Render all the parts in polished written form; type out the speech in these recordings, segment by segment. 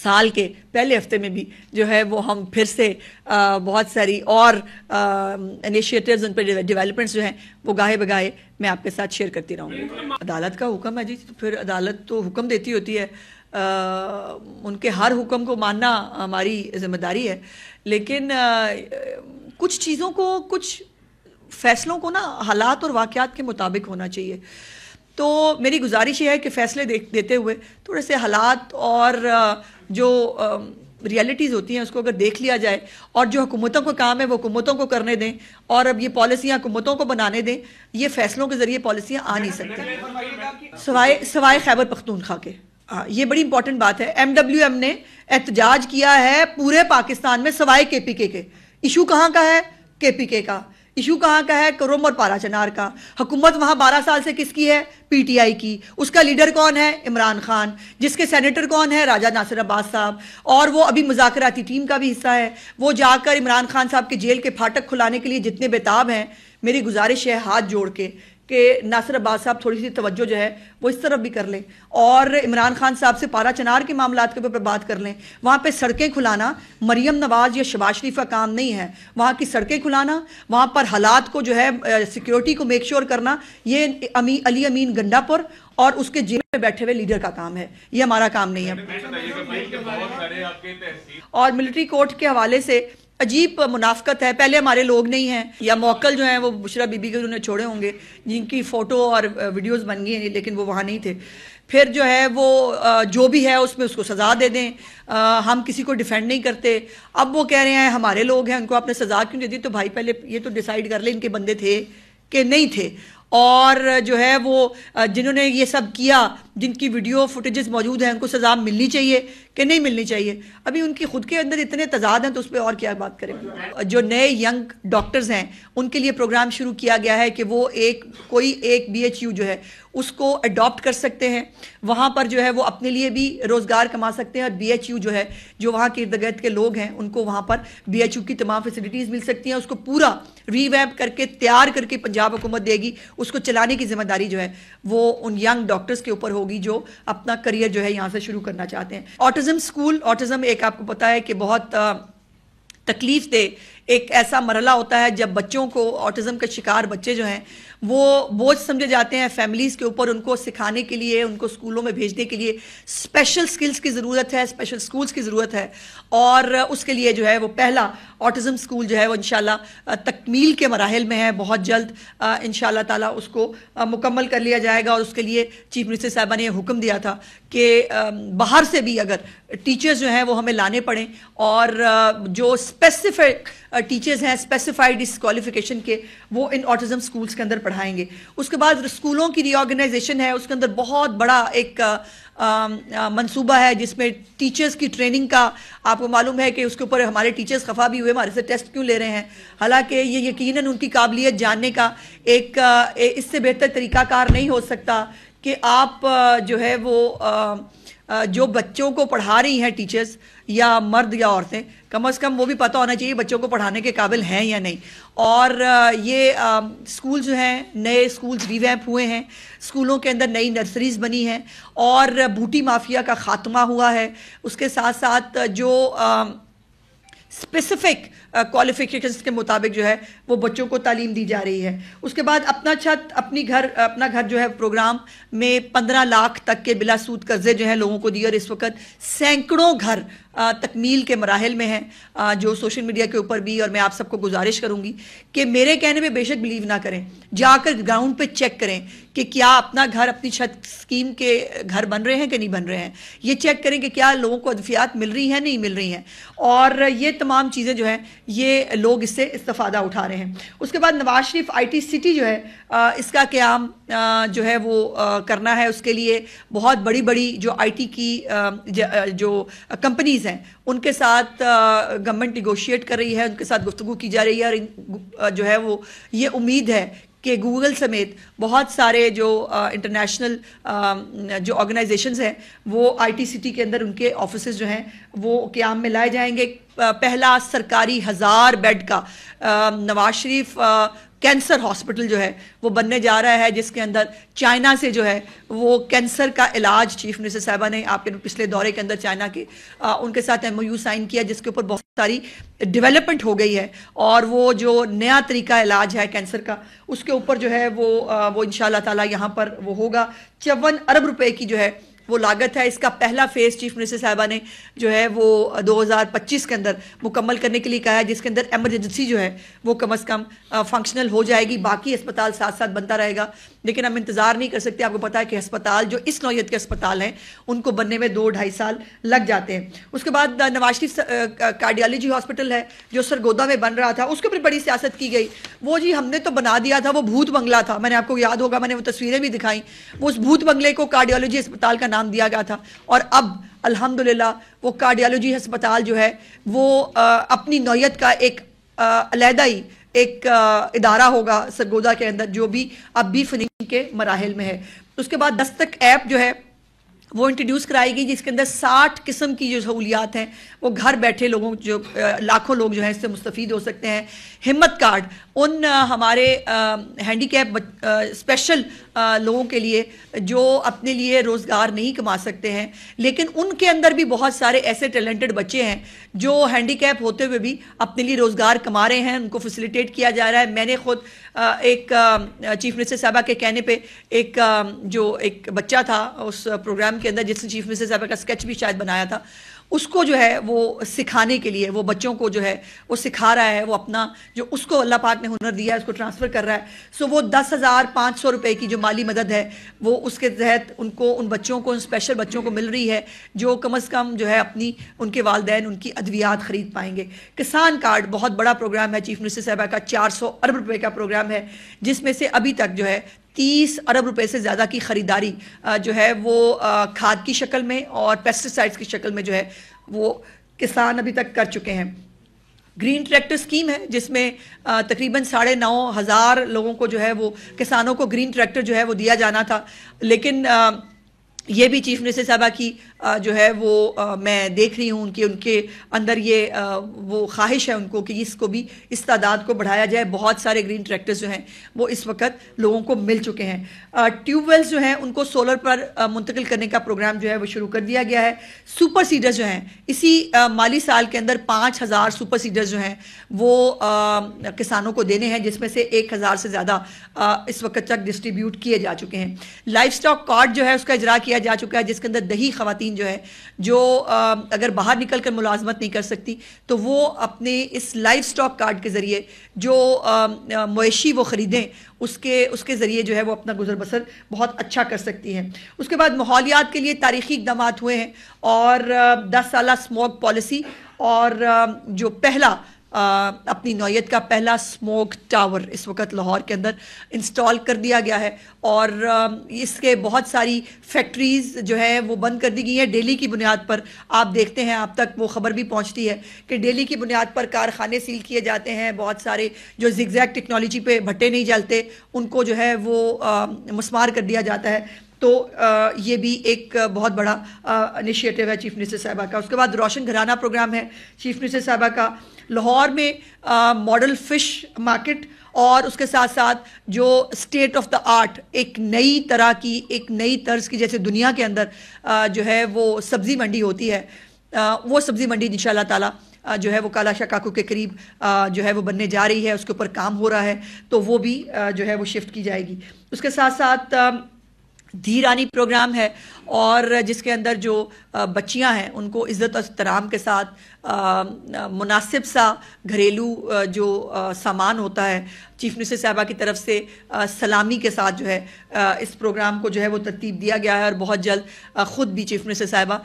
سال کے پہلے ہفتے میں بھی جو ہے وہ ہم پھر سے بہت ساری اور انیشیٹیوز ان پہ ڈیولپمنٹس جو ہیں وہ گاہے بگاہے میں آپ کے ساتھ شیئر کرتی رہوں گی. عدالت کا حکم ہے جی، تو پھر عدالت تو حکم دیتی ہوتی ہے، ان کے ہر حکم کو ماننا ہماری ذمہ داری ہے، لیکن کچھ چیزوں کو، کچھ فیصلوں کو نا حالات اور واقعات کے مطابق ہونا چاہیے. تو میری گزارش یہ ہے کہ فیصلے دیتے ہوئے تھوڑے سے حالات اور جو ریالٹیز ہوتی ہیں اس کو اگر دیکھ لیا جائے، اور جو حکومتوں کو کام ہے وہ حکومتوں کو کرنے دیں، اور اب یہ پالیسیاں حکومتوں کو بنانے دیں. یہ فیصلوں کے ذریعے پالیسیاں آ نہیں سکتی سوائے خیبر پختونخوا کے. یہ بڑی امپورٹنٹ بات ہے. MWM نے احتجاج کیا ہے پورے پاکستان میں سوائے KPK کے. ایشو کہاں کا ہے؟ KPK کا. ایشو کہاں کا ہے؟ کرم اور پارا چنار کا. حکومت وہاں 12 سال سے کس کی ہے؟ PTI کی. اس کا لیڈر کون ہے؟ عمران خان. جس کے سینیٹر کون ہے؟ راجہ ناصر عباس صاحب. اور وہ ابھی مذاکراتی ٹیم کا بھی حصہ ہے. وہ جا کر عمران خان صاحب کے جیل کے پھاٹک کھلانے کے لیے جتنے بےتاب ہیں، میری گزارش ہے ہاتھ جوڑ کے کہ ناصر عباس صاحب تھوڑی سی توجہ جو ہے وہ اس طرف بھی کر لیں، اور عمران خان صاحب سے پارا چنار کے معاملات کے اوپر بات کر لیں. وہاں پہ سڑکیں کھلانا مریم نواز یا شہباز شریف کا کام نہیں ہے. وہاں کی سڑکیں کھلانا، وہاں پر حالات کو جو ہے سیکیورٹی کو میک شور کرنا، یہ علی امین گنڈا پور اور اس کے جیل میں بیٹھے ہوئے لیڈر کا کام ہے. یہ ہمارا کام نہیں ہے. اور ملٹری کورٹ کے حوالے سے عجیب منافقت ہے. پہلے ہمارے لوگ نہیں ہیں، یا موکل جو ہیں وہ بشرا بی بی کے انہوں نے چھوڑے ہوں گے جن کی فوٹو اور ویڈیوز بن گئی ہیں، لیکن وہ وہاں نہیں تھے. پھر جو ہے وہ جو بھی ہے اس میں اس کو سزا دے دیں. ہم کسی کو ڈیفینڈ نہیں کرتے. اب وہ کہہ رہے ہیں ہمارے لوگ ہیں، ان کو آپ نے سزا کیوں دے دی؟ تو بھائی پہلے یہ تو ڈیسائیڈ کر لیں ان کے بندے تھے کہ نہیں تھے. اور جو ہے وہ جنہوں نے یہ سب کیا، جن کی ویڈیو فوٹیجز موجود ہیں، ان کو سزا ملنی چاہیے کہ نہیں ملنی چاہیے؟ ابھی ان کی خود کے اندر اتنے تضاد ہیں تو اس پہ اور کیا بات کریں. جو نئے ینگ ڈاکٹرز ہیں ان کے لیے پروگرام شروع کیا گیا ہے کہ وہ کوئی ایک BHU جو ہے اس کو اڈاپٹ کر سکتے ہیں. وہاں پر جو ہے وہ اپنے لیے بھی روزگار کما سکتے ہیں، اور BHU جو ہے جو وہاں کے ارد گرد کے لوگ ہیں ان کو وہاں پر BHU کی تمام فیسلٹیز مل سکتی ہیں. اس کو پورا ریویمپ کر کے تیار کر کے پنجاب حکومت دے گی. اس کو چلانے کی ذمہ داری جو ہے وہ ان ینگ ڈاکٹرز کے اوپر ہوگی جو اپنا کریئر جو ہے یہاں سے شروع کرنا چاہتے ہیں. آٹزم اسکول، آٹزم ایک آپ کو پتا ہے کہ بہت تکلیف دہ ایک ایسا مرحلہ ہوتا ہے جب بچوں کو، آٹزم کے شکار بچے جو ہیں وہ بوجھ سمجھے جاتے ہیں فیملیز کے اوپر. ان کو سکھانے کے لیے، ان کو اسکولوں میں بھیجنے کے لیے اسپیشل سکلز کی ضرورت ہے، اسپیشل سکولز کی ضرورت ہے. اور اس کے لیے جو ہے وہ پہلا آٹزم سکول جو ہے وہ انشاءاللہ تکمیل کے مراحل میں ہے. بہت جلد انشاءاللہ تعالیٰ اس کو مکمل کر لیا جائے گا. اور اس کے لیے چیف منسٹر صاحبہ نے یہ حکم دیا تھا کہ باہر سے بھی اگر ٹیچرز جو ہیں وہ ہمیں لانے پڑیں، اور جو اسپیسیفک ٹیچرز ہیں اسپیسیفائڈ اس کوالیفیکیشن کے، وہ ان آٹزم سکولز کے اندر پڑھائیں گے. اس کے بعد اسکولوں کی ری آرگنائزیشن ہے، اس کے اندر بہت بڑا ایک منصوبہ ہے جس میں ٹیچرز کی ٹریننگ کا، آپ کو معلوم ہے کہ اس کے اوپر ہمارے ٹیچرز خفا بھی ہوئے ہمارے سے ٹیسٹ کیوں لے رہے ہیں، حالانکہ یہ یقیناً ان کی قابلیت جاننے کا ایک اس سے بہتر طریقہ کار نہیں ہو سکتا کہ آپ جو ہے وہ جو بچوں کو پڑھا رہی ہیں ٹیچرز یا مرد یا عورتیں، کم از کم وہ بھی پتہ ہونا چاہیے بچوں کو پڑھانے کے قابل ہیں یا نہیں. اور یہ اسکول جو ہیں، نئے اسکولز ریویمپ ہوئے ہیں، اسکولوں کے اندر نئی نرسریز بنی ہیں، اور بوٹی مافیا کا خاتمہ ہوا ہے. اس کے ساتھ ساتھ جو اسپیسیفک کوالیفیکیشنز کے مطابق جو ہے وہ بچوں کو تعلیم دی جا رہی ہے. اس کے بعد اپنا چھت اپنا گھر جو ہے پروگرام میں 15 لاکھ تک کے بلا سود قرضے جو ہیں لوگوں کو دیے، اور اس وقت سینکڑوں گھر تکمیل کے مراحل میں ہیں جو سوشل میڈیا کے اوپر بھی. اور میں آپ سب کو گزارش کروں گی کہ میرے کہنے پہ بے شک بلیو نہ کریں، جا کر گراؤنڈ پہ چیک کریں کہ کیا اپنا گھر، اپنی چھت اسکیم کے گھر بن رہے ہیں کہ نہیں بن رہے ہیں. یہ چیک کریں کہ کیا لوگوں کو ادفیات مل رہی ہیں نہیں مل رہی ہیں. اور یہ تمام چیزیں جو ہیں یہ لوگ اس سے استفادہ اٹھا رہے ہیں. اس کے بعد نواز شریف IT سٹی جو ہے اس کا قیام جو ہے وہ کرنا ہے. اس کے لیے بہت بڑی بڑی جو IT کی جو کمپنیز ہیں ان کے ساتھ گورنمنٹ نیگوشیٹ کر رہی ہے، ان کے ساتھ گفتگو کی جا رہی ہے. اور جو ہے وہ یہ امید ہے کہ گوگل سمیت بہت سارے جو انٹرنیشنل جو آرگنائزیشنز ہیں وہ IT سٹی کے اندر ان کے آفیسز جو ہیں وہ قیام میں لائے جائیں گے. پہلا سرکاری 1000 بیڈ کا نواز شریف کینسر ہاسپٹل جو ہے وہ بننے جا رہا ہے، جس کے اندر چائنا سے جو ہے وہ کینسر کا علاج چیف منسٹر صاحبہ نے آپ کے پچھلے دورے کے اندر چائنا کے ان کے ساتھ MOU سائن کیا، جس کے اوپر بہت ساری ڈیولپمنٹ ہو گئی ہے، اور وہ جو نیا طریقہ علاج ہے کینسر کا اس کے اوپر جو ہے وہ انشاءاللہ تعالی یہاں پر وہ ہوگا۔ 54 ارب روپے کی جو ہے وہ لاگت ہے۔ اس کا پہلا فیس چیف منسٹر صاحبہ نے جو ہے وہ 2025 کے اندر مکمل کرنے کے لیے کہا ہے، جس کے اندر ایمرجنسی جو ہے وہ کم از کم فنکشنل ہو جائے گی، باقی اسپتال ساتھ ساتھ بنتا رہے گا، لیکن ہم انتظار نہیں کر سکتے۔ آپ کو پتا ہے کہ ہسپتال جو اس نوعیت کے ہسپتال ہیں ان کو بننے میں 2-2.5 سال لگ جاتے ہیں۔ اس کے بعد نواز شریف کارڈیالوجی ہاسپٹل ہے جو سرگودا میں بن رہا تھا، اس کے اوپر بڑی سیاست کی گئی۔ وہ جی ہم نے تو بنا دیا تھا، وہ بھوت بنگلہ تھا، میں نے آپ کو یاد ہوگا میں نے وہ تصویریں بھی دکھائیں، وہ اس بھوت بنگلے کو کارڈیالوجی ہسپتال کا نام دیا گیا تھا، اور اب الحمدللہ وہ کارڈیالوجی ہسپتال جو ہے وہ اپنی نوعیت کا ایک علیحدہ ہی ایک ادارہ ہوگا سرگودا کے اندر، جو بھی اب بھی فنشنگ کے مراحل میں ہے۔ اس کے بعد دستک ایپ جو ہے وہ انٹروڈیوس کرائی گئی، جس کے اندر 60 قسم کی جو سہولیات ہیں وہ گھر بیٹھے لوگوں جو لاکھوں لوگ جو ہیں اس سے مستفید ہو سکتے ہیں۔ ہمت کارڈ ان ہمارے ہینڈی کیپ اسپیشل لوگوں کے لیے جو اپنے لیے روزگار نہیں کما سکتے ہیں، لیکن ان کے اندر بھی بہت سارے ایسے ٹیلنٹڈ بچے ہیں جو ہینڈی کیپ ہوتے ہوئے بھی اپنے لیے روزگار کما رہے ہیں، ان کو فیسیلیٹیٹ کیا جا رہا ہے۔ میں نے خود ایک چیف منسٹر صاحبہ کے کہنے پہ ایک بچہ تھا اس پروگرام کے اندر جس نے چیف منسٹر صاحبہ کا اسکیچ بھی شاید بنایا تھا، اس کو جو ہے وہ سکھانے کے لیے، وہ بچوں کو جو ہے وہ سکھا رہا ہے، وہ اپنا جو اس کو اللہ پاک نے ہنر دیا ہے اس کو ٹرانسفر کر رہا ہے۔ سو وہ 10,500 روپے کی جو مالی مدد ہے وہ اس کے تحت ان بچوں کو، ان اسپیشل بچوں کو مل رہی ہے جو کم از کم جو ہے ان کے والدین ان کی ادویات خرید پائیں گے۔ کسان کارڈ بہت بڑا پروگرام ہے چیف منسٹر صاحبہ کا، 400 ارب روپے کا پروگرام ہے، جس میں سے ابھی تک جو ہے 30 ارب روپے سے زیادہ کی خریداری جو ہے وہ کھاد کی شکل میں اور پیسٹیسائڈز کی شکل میں جو ہے وہ کسان ابھی تک کر چکے ہیں۔ گرین ٹریکٹر سکیم ہے جس میں تقریباً 9,500 لوگوں کو جو ہے وہ کسانوں کو گرین ٹریکٹر جو ہے وہ دیا جانا تھا، لیکن یہ بھی چیف منسٹر صاحبہ کی جو ہے وہ میں دیکھ رہی ہوں ان کے اندر یہ وہ خواہش ہے ان کو کہ اس کو بھی اس تعداد کو بڑھایا جائے۔ بہت سارے گرین ٹریکٹرز جو ہیں وہ اس وقت لوگوں کو مل چکے ہیں۔ ٹیوب ویلز جو ہیں ان کو سولر پر منتقل کرنے کا پروگرام جو ہے وہ شروع کر دیا گیا ہے۔ سپر سیڈرز جو ہیں اسی مالی سال کے اندر 5,000 سپر سیڈرز جو ہیں وہ کسانوں کو دینے ہیں، جس میں سے 1,000 سے زیادہ اس وقت تک ڈسٹریبیوٹ کیے جا چکے ہیں۔ لائف سٹاک کارڈ جو ہے اس کا اجرا کیا جا چکا ہے، جس کے اندر دیہی خواتین جو ہے جو اگر باہر نکل کر ملازمت نہیں کر سکتی تو وہ اپنے اس لائف سٹاک کارڈ کے ذریعے جو مویشی وہ خریدیں اس کے ذریعے جو ہے وہ اپنا گزر بسر بہت اچھا کر سکتی ہیں۔ اس کے بعد ماحولیات کے لیے تاریخی اقدامات ہوئے ہیں، اور 10 سالہ اسموگ پالیسی اور جو پہلا اپنی نوعیت کا پہلا اسموگ ٹاور اس وقت لاہور کے اندر انسٹال کر دیا گیا ہے، اور اس کے بہت ساری فیکٹریز جو ہے وہ بند کر دی گئی ہیں ڈیلی کی بنیاد پر۔ آپ دیکھتے ہیں آپ تک وہ خبر بھی پہنچتی ہے کہ ڈیلی کی بنیاد پر کارخانے سیل کیے جاتے ہیں، بہت سارے جو زگ زیگ ٹیکنالوجی پہ بھٹے نہیں جلتے ان کو جو ہے وہ مسمار کر دیا جاتا ہے۔ تو یہ بھی ایک بہت بڑا انیشیٹو ہے چیف منسٹر صاحبہ کا۔ اس کے بعد روشن گھرانہ پروگرام ہے چیف منسٹر صاحبہ کا۔ لاہور میں ماڈل فش مارکیٹ اور اس کے ساتھ ساتھ جو اسٹیٹ آف دا آرٹ ایک نئی طرح کی، ایک نئی طرز کی، جیسے دنیا کے اندر جو ہے وہ سبزی منڈی ہوتی ہے، وہ سبزی منڈی انشاءاللہ تعالی جو ہے وہ کالا شاہ کاکو کے قریب جو ہے وہ بننے جا رہی ہے، اس کے اوپر کام ہو رہا ہے، تو وہ بھی جو ہے وہ شفٹ کی جائے گی۔ اس کے ساتھ ساتھ دھی رانی پروگرام ہے، اور جس کے اندر جو بچیاں ہیں ان کو عزت اور احترام کے ساتھ مناسب سا گھریلو جو سامان ہوتا ہے چیف منسٹر صاحبہ کی طرف سے سلامی کے ساتھ جو ہے اس پروگرام کو جو ہے وہ ترتیب دیا گیا ہے، اور بہت جلد خود بھی چیف منسٹر صاحبہ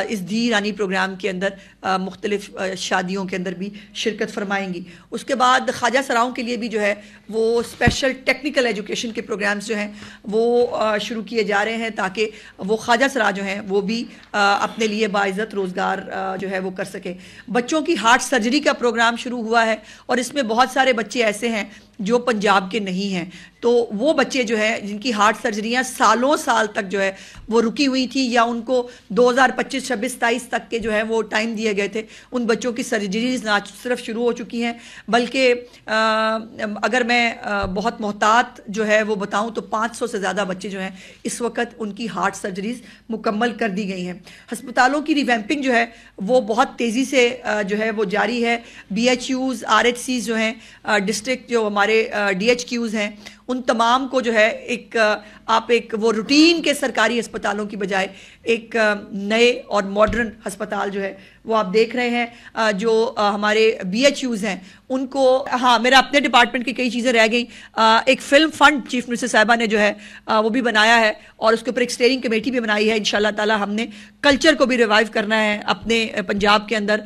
اس دھی رانی پروگرام کے اندر مختلف شادیوں کے اندر بھی شرکت فرمائیں گی۔ اس کے بعد خواجہ سراؤں کے لیے بھی جو ہے وہ اسپیشل ٹیکنیکل ایجوکیشن کے پروگرامز جو ہیں وہ شروع کیے جا رہے ہیں، تاکہ وہ خواجہ سرا جو ہیں وہ بھی اپنے لیے باعزت روزگار جو ہے وہ کر سکے۔ بچوں کی ہارٹ سرجری کا پروگرام شروع ہوا ہے، اور اس میں بہت سارے بچے ایسے ہیں جو پنجاب کے نہیں ہیں. تو وہ بچے جو ہے جن کی ہارٹ سرجریاں سالوں سال تک جو ہے وہ رکی ہوئی تھی یا ان کو 2025 26 27 تک کے جو ہے وہ ٹائم دیے گئے تھے, ان بچوں کی سرجریز نہ صرف شروع ہو چکی ہیں بلکہ اگر میں بہت محتاط جو ہے وہ بتاؤں تو 500 سے زیادہ بچے جو ہیں اس وقت ان کی ہارٹ سرجریز مکمل کر دی گئی ہیں. ہسپتالوں کی ریویمپنگ جو ہے وہ بہت تیزی سے جو ہے وہ جاری ہے. BHUs RHCs جو ہیں ڈسٹرکٹ جو ہمارے DHQs ہیں ان تمام کو جو ہے ایک وہ روٹین کے سرکاری ہسپتالوں کی بجائے ایک نئے اور ماڈرن ہسپتال جو ہے وہ آپ دیکھ رہے ہیں. جو ہمارے BHUs ہیں ان کو, ہاں میرا اپنے ڈپارٹمنٹ کی کئی چیزیں رہ گئیں. ایک فلم فنڈ چیف منسٹر صاحبہ نے جو ہے وہ بھی بنایا ہے اور اس کے اوپر ایک اسٹیئرنگ کمیٹی بھی بنائی ہے. انشاءاللہ تعالی ہم نے کلچر کو بھی ریوائیو کرنا ہے اپنے پنجاب کے اندر.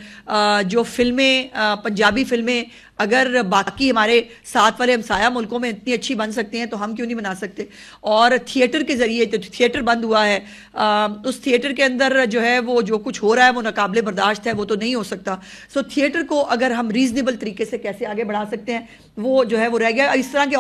جو فلمیں پنجابی فلمیں اگر باقی ہمارے ساتھ والے ہمسایہ ملکوں میں اتنی اچھی بن سکتے ہیں تو ہم کیوں نہیں بنا سکتے. اور تھیٹر کے ذریعے تو تھیٹر بند ہوا ہے, اس تھیٹر کے اندر جو ہے وہ جو کچھ ہو رہا ہے وہ ناقابل برداشت ہے, وہ تو نہیں ہو سکتا. سو تھیٹر کو اگر ہم ریزنیبل طریقے سے کیسے آگے بڑھا سکتے ہیں وہ جو ہے وہ رہ گیا. اس طرح کے